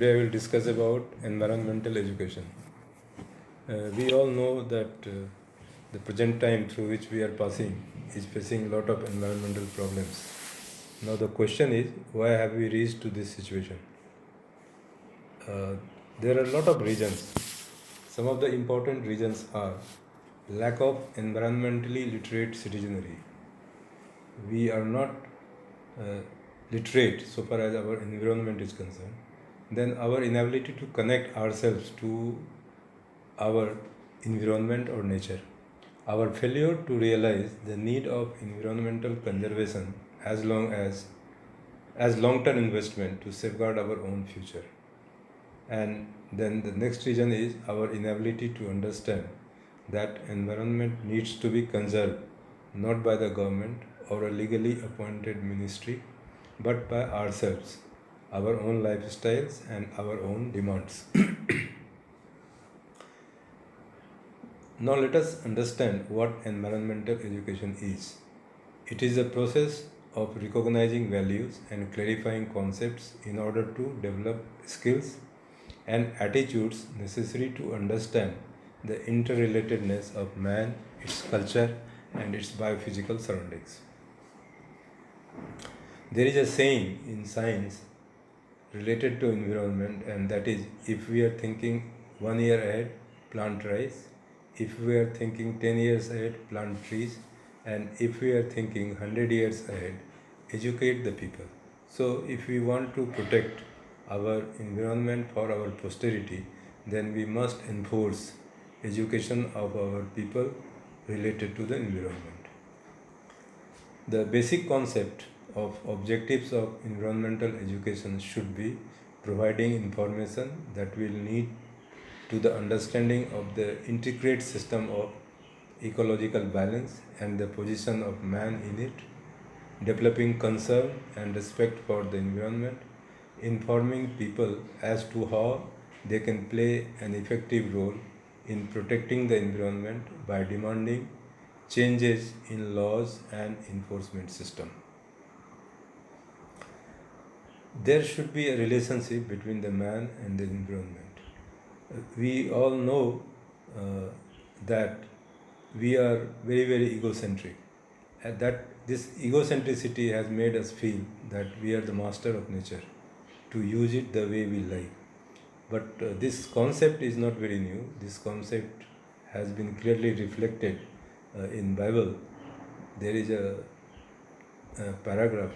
Today I will discuss about environmental education. We all know that the present time through which we are passing is facing a lot of environmental problems. Now the question is, why have we reached to this situation? Uh, there are a lot of reasons. Some of the important reasons are lack of environmentally literate citizenry. We are not uh, literate so far as our environment is concerned. Then our inability to connect ourselves to our environment or nature. Our failure to realize the need of environmental conservation as long-term investment to safeguard our own future. And then the next reason is our inability to understand that environment needs to be conserved not by the government or a legally appointed ministry, but by ourselves, our own lifestyles and our own demands. Now let us understand what environmental education is. It is a process of recognizing values and clarifying concepts in order to develop skills and attitudes necessary to understand the interrelatedness of man, its culture, and its biophysical surroundings. There is a saying in science related to environment, and that is, if we are thinking 1 year ahead, plant rice; if we are thinking 10 years ahead, plant trees; and if we are thinking 100 years ahead, educate the people. So if we want to protect our environment for our posterity, then we must enforce education of our people related to the environment. The basic concept of objectives of environmental education should be providing information that will lead to the understanding of the intricate system of ecological balance and the position of man in it, developing concern and respect for the environment, informing people as to how they can play an effective role in protecting the environment by demanding changes in laws and enforcement system. There should be a relationship between the man and the environment. We all know that we are very, very egocentric. And that this egocentricity has made us feel that we are the master of nature, to use it the way we like. But this concept is not very new. This concept has been clearly reflected in Bible. There is a paragraph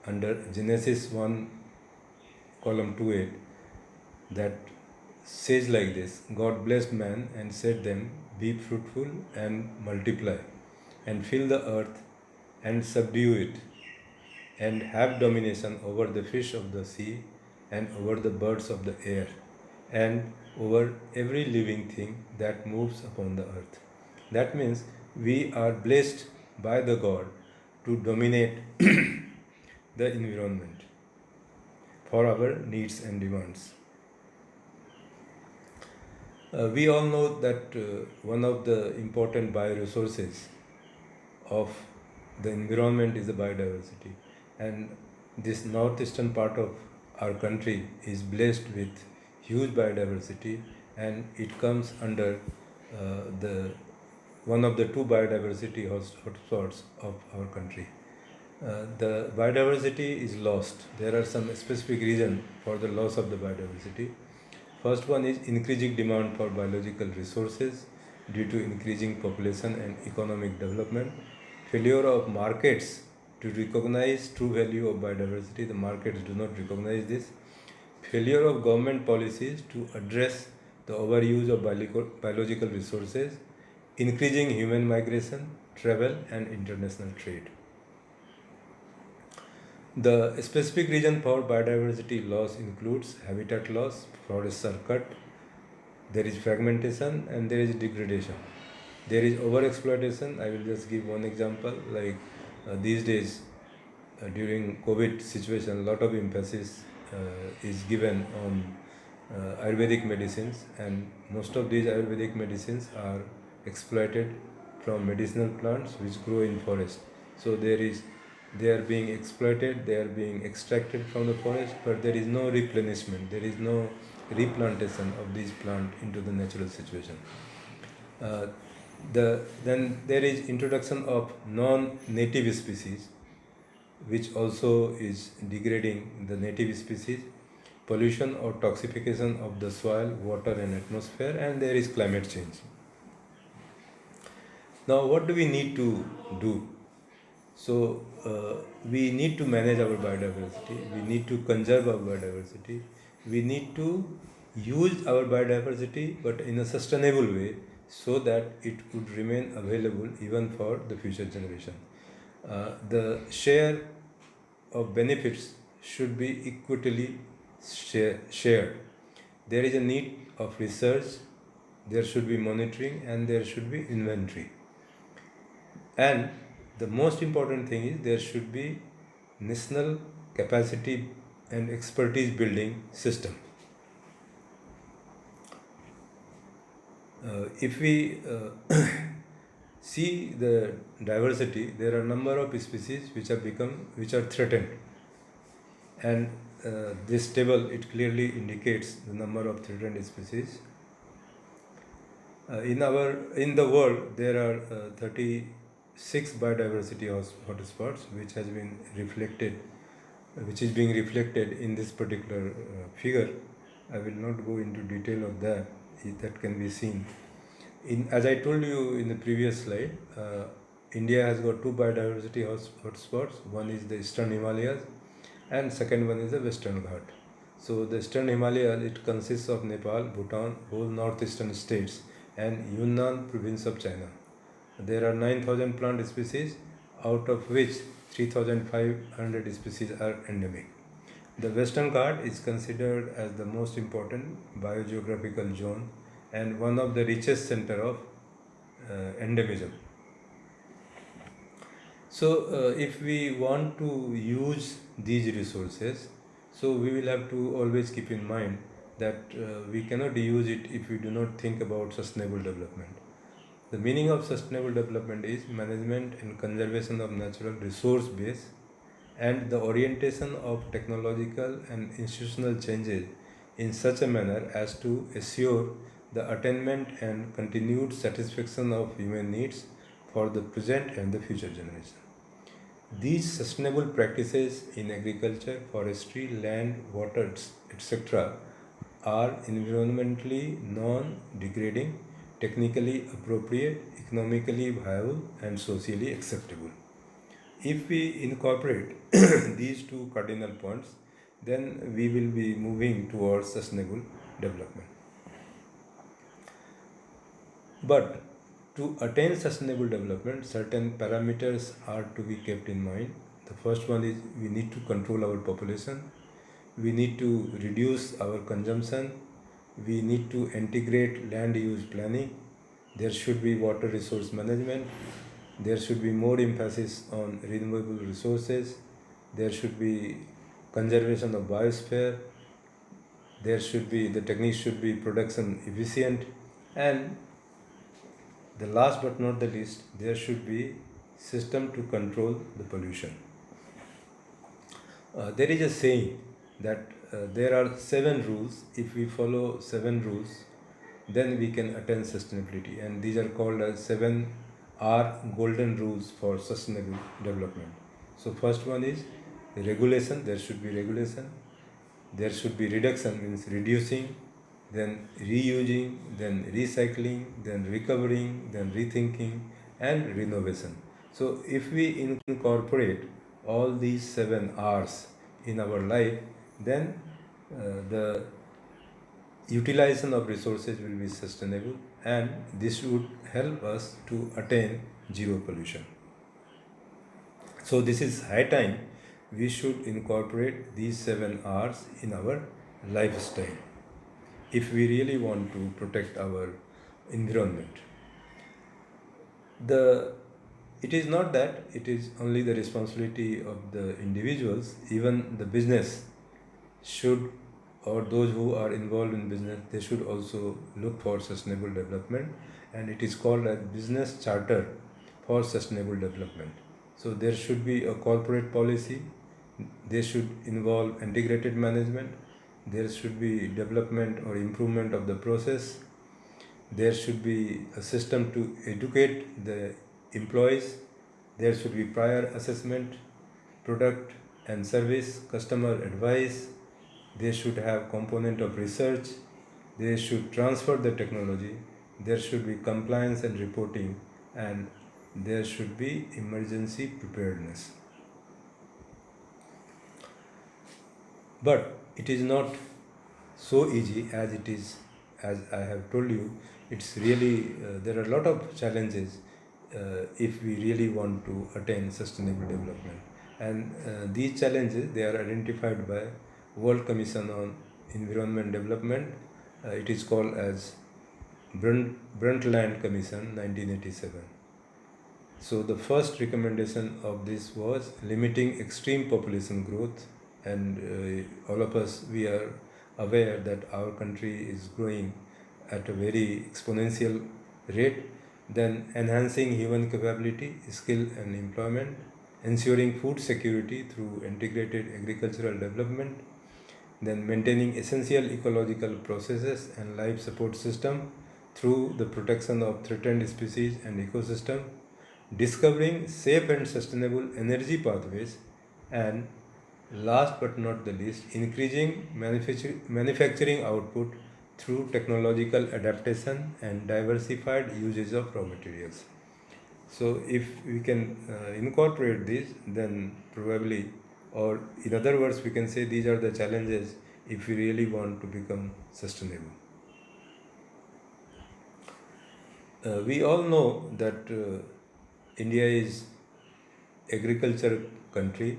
under Genesis 1 column 28 that says like this: God blessed man and said them, be fruitful and multiply, and fill the earth and subdue it, and have domination over the fish of the sea, and over the birds of the air, and over every living thing that moves upon the earth. That means we are blessed by the God to dominate the environment for our needs and demands. We all know that one of the important bioresources of the environment is the biodiversity, and this northeastern part of our country is blessed with huge biodiversity, and it comes under the one of the two biodiversity hotspots of our country. The biodiversity is lost. There are some specific reasons for the loss of the biodiversity. First one is increasing demand for biological resources due to increasing population and economic development. Failure of markets to recognize true value of biodiversity. The markets do not recognize this. Failure of government policies to address the overuse of biological resources. Increasing human migration, travel, and international trade. The specific reason for biodiversity loss includes habitat loss, forests are cut, there is fragmentation, and there is degradation. There is overexploitation. I will just give one example. Like these days, during COVID situation, a lot of emphasis is given on Ayurvedic medicines, and most of these Ayurvedic medicines are exploited from medicinal plants which grow in forest. So there is They are being exploited, they are being extracted from the forest, but there is no replenishment, there is no replantation of these plants into the natural situation. Uh, then there is introduction of non-native species, which also is degrading the native species, pollution or toxification of the soil, water and atmosphere, and there is climate change. Now, what do we need to do? So, we need to manage our biodiversity, we need to conserve our biodiversity, we need to use our biodiversity but in a sustainable way so that it would remain available even for the future generation. The share of benefits should be equitably shared. There is a need of research, there should be monitoring, and there should be inventory. And the most important thing is there should be national capacity and expertise building system. If we see the diversity, there are a number of species which are threatened, and this table, it clearly indicates the number of threatened species. In the world, there are 36 biodiversity hotspots, which is being reflected in this particular figure. I will not go into detail of that. That can be seen. As I told you in the previous slide, India has got two biodiversity hotspots. One is the Eastern Himalayas, and second one is the Western Ghat. So the Eastern Himalayas, it consists of Nepal, Bhutan, whole northeastern states, and Yunnan province of China. There are 9,000 plant species, out of which 3,500 species are endemic. The Western Ghat is considered as the most important biogeographical zone and one of the richest center of endemism. So if we want to use these resources, so we will have to always keep in mind that we cannot use it if we do not think about sustainable development. The meaning of sustainable development is management and conservation of natural resource base and the orientation of technological and institutional changes in such a manner as to assure the attainment and continued satisfaction of human needs for the present and the future generation. These sustainable practices in agriculture, forestry, land, water, etc., are environmentally non-degrading, technically appropriate, economically viable, and socially acceptable. If we incorporate these two cardinal points, then we will be moving towards sustainable development. But to attain sustainable development, certain parameters are to be kept in mind. The first one is we need to control our population, we need to reduce our consumption, we need to integrate land use planning, there should be water resource management, there should be more emphasis on renewable resources, there should be conservation of biosphere, the techniques should be production efficient, and the last but not the least, there should be system to control the pollution. There is a saying that there are 7 rules. If we follow 7 rules, then we can attain sustainability, and these are called as 7R golden rules for sustainable development. So first one is regulation. There should be regulation. There should be reduction, means reducing, then reusing, then recycling, then recovering, then rethinking, and renovation. So if we incorporate all these 7 R's in our life, then the utilization of resources will be sustainable, and this would help us to attain zero pollution. So this is high time we should incorporate these 7 R's in our lifestyle if we really want to protect our environment. It is not that it is only the responsibility of the individuals, even the business should, or those who are involved in business, they should also look for sustainable development, and it is called a business charter for sustainable development. So there should be a corporate policy. They should involve integrated management. There should be development or improvement of the process. There should be a system to educate the employees. There should be prior assessment, product and service, customer advice. They should have component of research. They should transfer the technology. There should be compliance and reporting, and there should be emergency preparedness. But it is not so easy as it is, as I have told you. It's really, there are a lot of challenges if we really want to attain sustainable development. And these challenges, they are identified by World Commission on Environment Development. It is called as Brundtland Commission 1987. So the first recommendation of this was limiting extreme population growth, and all of us, we are aware that our country is growing at a very exponential rate. Then enhancing human capability, skill and employment, ensuring food security through integrated agricultural development, then maintaining essential ecological processes and life support system through the protection of threatened species and ecosystem, discovering safe and sustainable energy pathways, and last but not the least, increasing manufacturing output through technological adaptation and diversified usage of raw materials. So, if we can incorporate this, then probably, or in other words, we can say these are the challenges if we really want to become sustainable. We all know that India is agriculture country,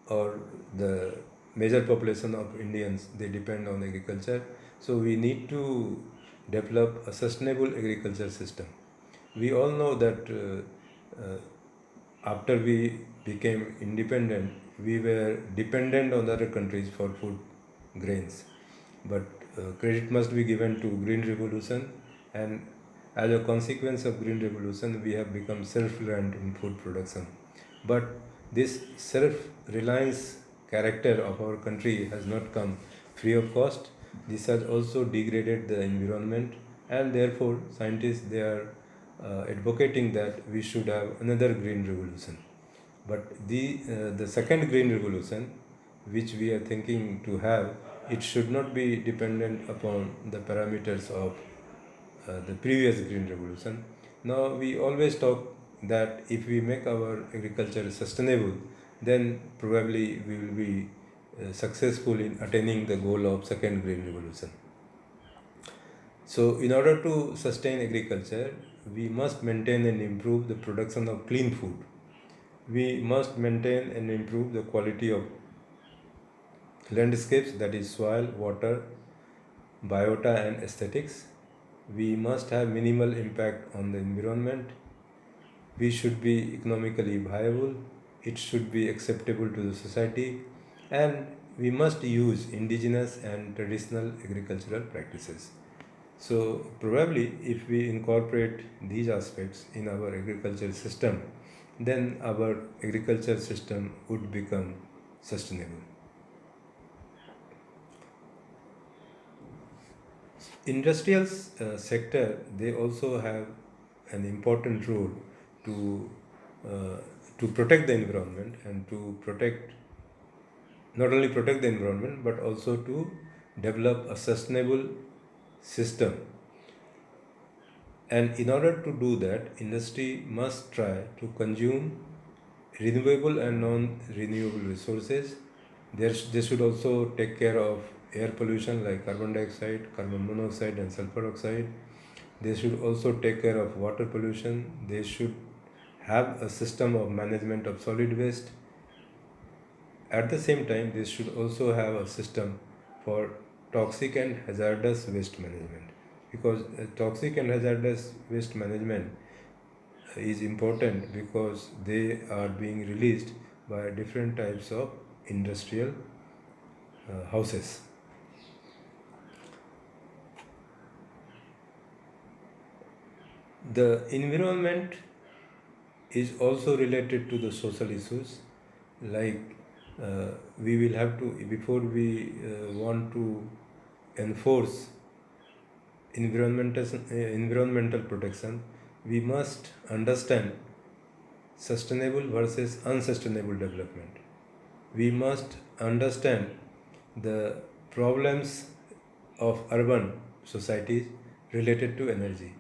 or the major population of Indians, they depend on agriculture. So we need to develop a sustainable agriculture system. We all know that after we became independent, we were dependent on other countries for food grains. But credit must be given to Green Revolution, and as a consequence of Green Revolution, we have become self-reliant in food production. But this self-reliance character of our country has not come free of cost. This has also degraded the environment, and therefore scientists, they are advocating that we should have another green revolution. But the second green revolution, which we are thinking to have, it should not be dependent upon the parameters of the previous green revolution. Now we always talk that if we make our agriculture sustainable, then probably we will be successful in attaining the goal of second green revolution. So in order to sustain agriculture, we must maintain and improve the production of clean food. We must maintain and improve the quality of landscapes, that is soil, water, biota and aesthetics. We must have minimal impact on the environment. We should be economically viable. It should be acceptable to the society, and we must use indigenous and traditional agricultural practices. So probably if we incorporate these aspects in our agricultural system, then our agriculture system would become sustainable. Industrial sector, they also have an important role to uh, to protect the environment, and to protect, not only protect the environment, but also to develop a sustainable system. And in order to do that, industry must try to consume renewable and non-renewable resources. They should also take care of air pollution like carbon dioxide, carbon monoxide and sulfur oxide. They should also take care of water pollution. They should have a system of management of solid waste. At the same time, they should also have a system for toxic and hazardous waste management, because toxic and hazardous waste management is important because they are being released by different types of industrial houses. The environment is also related to the social issues, like we will have to, before we want to enforce environmental protection, we must understand sustainable versus unsustainable development. We must understand the problems of urban societies related to energy.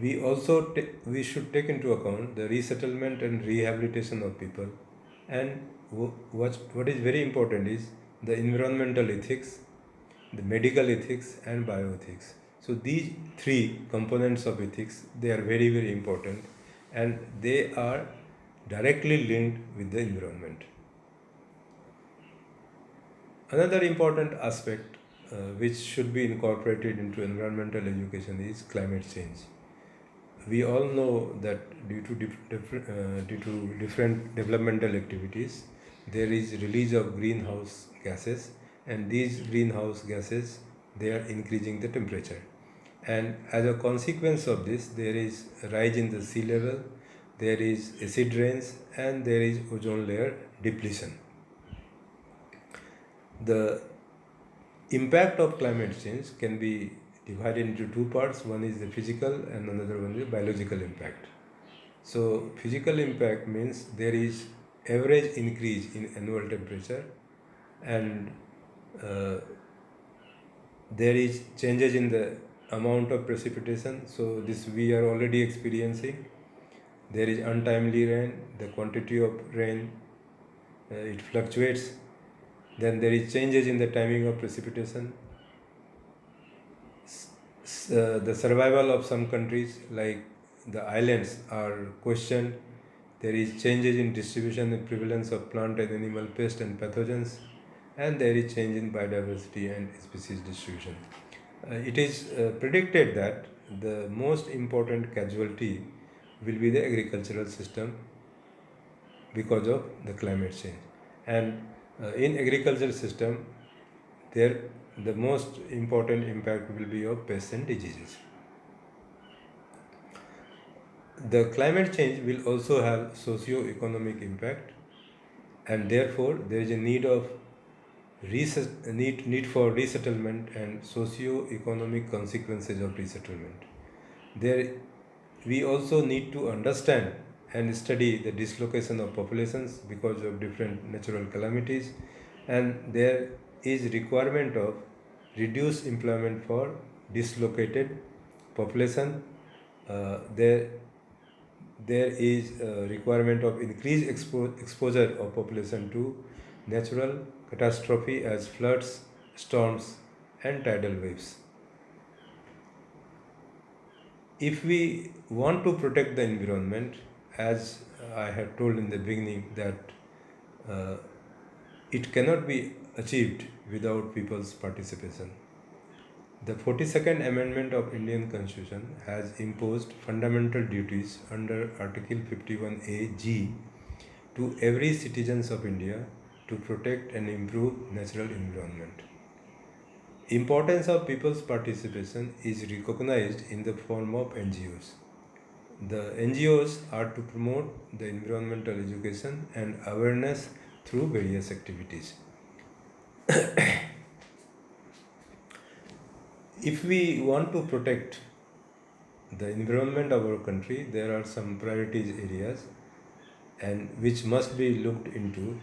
We should take into account the resettlement and rehabilitation of people, and what is very important is the environmental ethics, the medical ethics, and bioethics. So these three components of ethics, they are very, very important, and they are directly linked with the environment. Another important aspect which should be incorporated into environmental education is climate change. We all know that due to different developmental activities, there is release of greenhouse gases, and these greenhouse gases, they are increasing the temperature, and as a consequence of this, there is a rise in the sea level, there is acid rains, and there is ozone layer depletion. The impact of climate change can be divided into two parts. One is the physical and another one is the biological impact. So physical impact means there is average increase in annual temperature, and there is changes in the amount of precipitation. So this we are already experiencing. There is untimely rain, the quantity of rain, it fluctuates. Then there is changes in the timing of precipitation. The survival of some countries, like the islands, are questioned. There is changes in distribution and prevalence of plant and animal pests and pathogens, and there is change in biodiversity and species distribution. It is predicted that the most important casualty will be the agricultural system because of the climate change. And in agricultural system, there the most important impact will be of pests and diseases. The climate change will also have socio-economic impact, and therefore there is a need for resettlement and socio-economic consequences of resettlement. There, we also need to understand and study the dislocation of populations because of different natural calamities, and there is requirement of reduced employment for dislocated population. There is a requirement of increased exposure of population to natural catastrophe as floods, storms, and tidal waves. If we want to protect the environment, as I had told in the beginning, that it cannot be achieved without people's participation. The 42nd Amendment of Indian Constitution has imposed fundamental duties under Article 51A(g) to every citizens of India to protect and improve natural environment. Importance of people's participation is recognized in the form of NGOs. The NGOs are to promote the environmental education and awareness through various activities. If we want to protect the environment of our country, there are some priorities areas and which must be looked into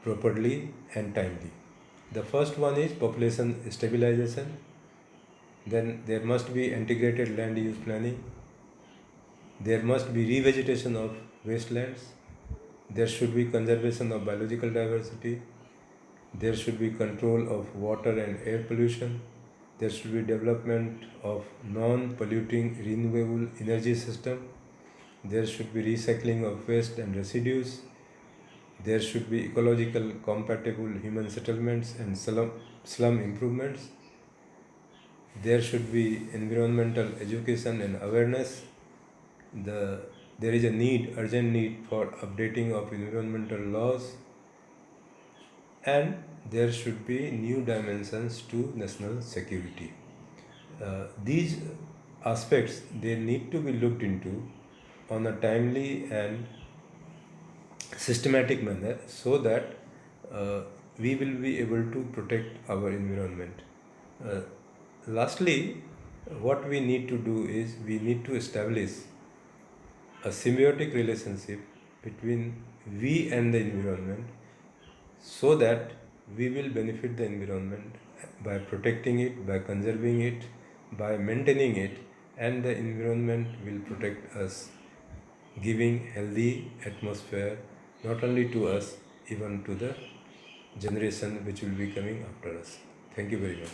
properly and timely. The first one is population stabilization. Then there must be integrated land use planning. There must be revegetation of wastelands. There should be conservation of biological diversity. There should be control of water and air pollution. There should be development of non-polluting renewable energy system. There should be recycling of waste and residues. There should be ecological compatible human settlements and slum improvements. There should be environmental education and awareness. There is a urgent need for updating of environmental laws, and there should be new dimensions to national security. These aspects, they need to be looked into on a timely and systematic manner, so that we will be able to protect our environment. Uh, Lastly, what we need to do is we need to establish a symbiotic relationship between we and the environment, so that we will benefit the environment by protecting it, by conserving it, by maintaining it, and the environment will protect us, giving healthy atmosphere not only to us, even to the generation which will be coming after us. Thank you very much.